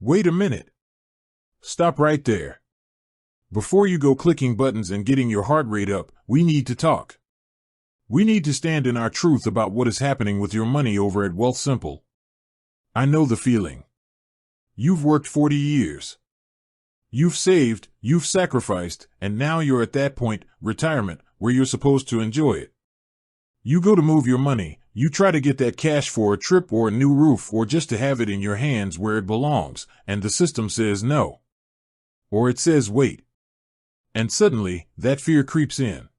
Wait a minute. Stop right there. Before you go clicking buttons and getting your heart rate up, we need to talk. We need to stand in our truth about what is happening with your money over at Wealthsimple. I know the feeling. You've worked 40 years. You've saved, you've sacrificed, and now you're at that point, retirement, where you're supposed to enjoy it. You go to move your money, you try to get that cash for a trip or a new roof or just to have it in your hands where it belongs, and the system says no. Or it says wait. And suddenly, that fear creeps in.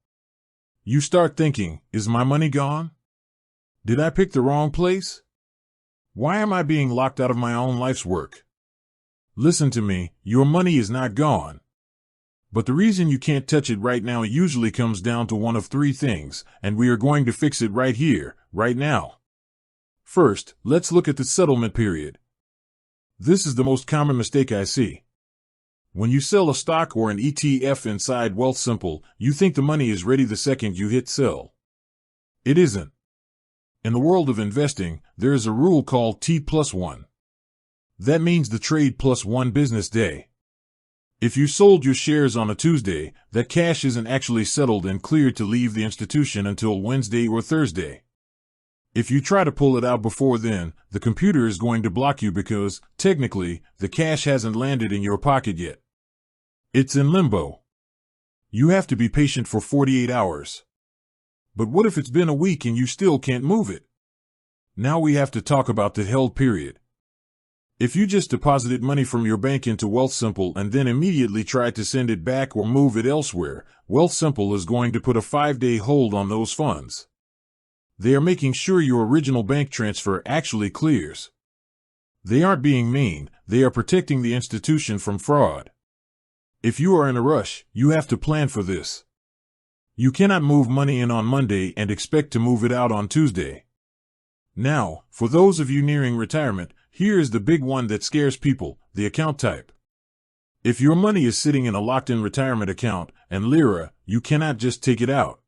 You start thinking, is my money gone? Did I pick the wrong place? Why am I being locked out of my own life's work? Listen to me, your money is not gone. But the reason you can't touch it right now usually comes down to one of three things, and we are going to fix it right here, right now. First, let's look at the settlement period. This is the most common mistake I see. When you sell a stock or an ETF inside Wealthsimple, you think the money is ready the second you hit sell. It isn't. In the world of investing, there is a rule called T+1. That means the trade plus 1 business day. If you sold your shares on a Tuesday, that cash isn't actually settled and cleared to leave the institution until Wednesday or Thursday. If you try to pull it out before then, the computer is going to block you because, technically, the cash hasn't landed in your pocket yet. It's in limbo. You have to be patient for 48 hours. But what if it's been a week and you still can't move it? Now we have to talk about the held period. If you just deposited money from your bank into Wealthsimple and then immediately tried to send it back or move it elsewhere, Wealthsimple is going to put a 5-day hold on those funds. They are making sure your original bank transfer actually clears. They aren't being mean, they are protecting the institution from fraud. If you are in a rush, you have to plan for this. You cannot move money in on Monday and expect to move it out on Tuesday. Now, for those of you nearing retirement, here is the big one that scares people, the account type. If your money is sitting in a locked-in retirement account, and lira, you cannot just take it out.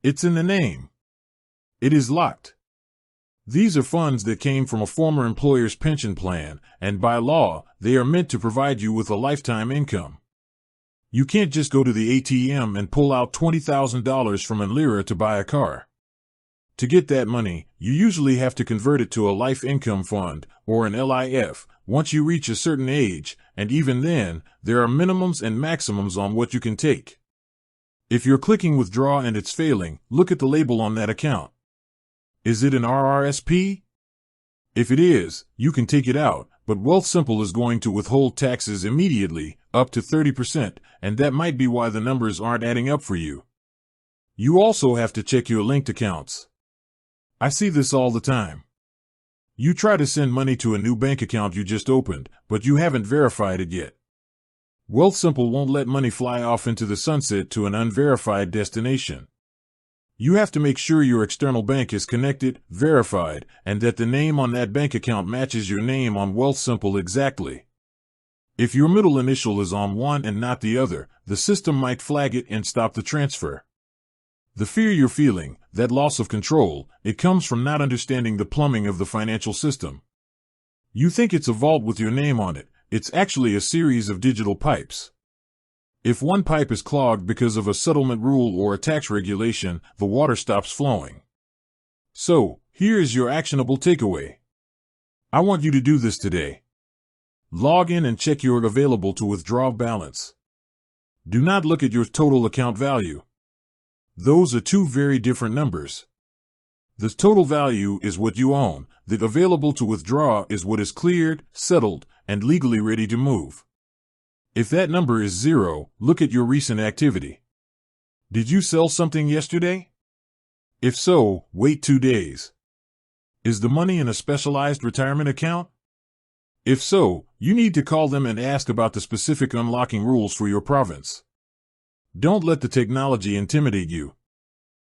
It's in the name. It is locked. These are funds that came from a former employer's pension plan, and by law, they are meant to provide you with a lifetime income. You can't just go to the ATM and pull out $20,000 from a lira to buy a car. To get that money, you usually have to convert it to a life income fund, or an LIF, once you reach a certain age, and even then, there are minimums and maximums on what you can take. If you're clicking withdraw and it's failing, look at the label on that account. Is it an RRSP? If it is, you can take it out, but Wealthsimple is going to withhold taxes immediately, up to 30%, and that might be why the numbers aren't adding up for you. You also have to check your linked accounts. I see this all the time. You try to send money to a new bank account you just opened, but you haven't verified it yet. Wealthsimple won't let money fly off into the sunset to an unverified destination. You have to make sure your external bank is connected, verified, and that the name on that bank account matches your name on Wealthsimple exactly. If your middle initial is on one and not the other, the system might flag it and stop the transfer. The fear you're feeling, that loss of control, it comes from not understanding the plumbing of the financial system. You think it's a vault with your name on it. It's actually a series of digital pipes. If one pipe is clogged because of a settlement rule or a tax regulation, the water stops flowing. So, here is your actionable takeaway. I want you to do this today. Log in and check your available to withdraw balance. Do not look at your total account value. Those are two very different numbers. The total value is what you own. The available to withdraw is what is cleared, settled, and legally ready to move. If that number is 0, look at your recent activity. Did you sell something yesterday? If so, wait 2 days. Is the money in a specialized retirement account? If so, you need to call them and ask about the specific unlocking rules for your province. Don't let the technology intimidate you.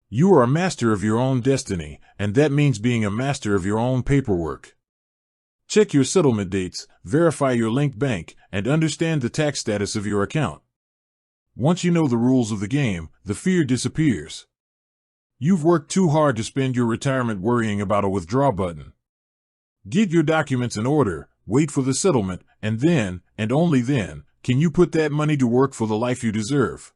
You are a master of your own destiny, and that means being a master of your own paperwork. Check your settlement dates, verify your linked bank, and understand the tax status of your account. Once you know the rules of the game, the fear disappears. You've worked too hard to spend your retirement worrying about a withdraw button. Get your documents in order, wait for the settlement, and then, and only then, can you put that money to work for the life you deserve.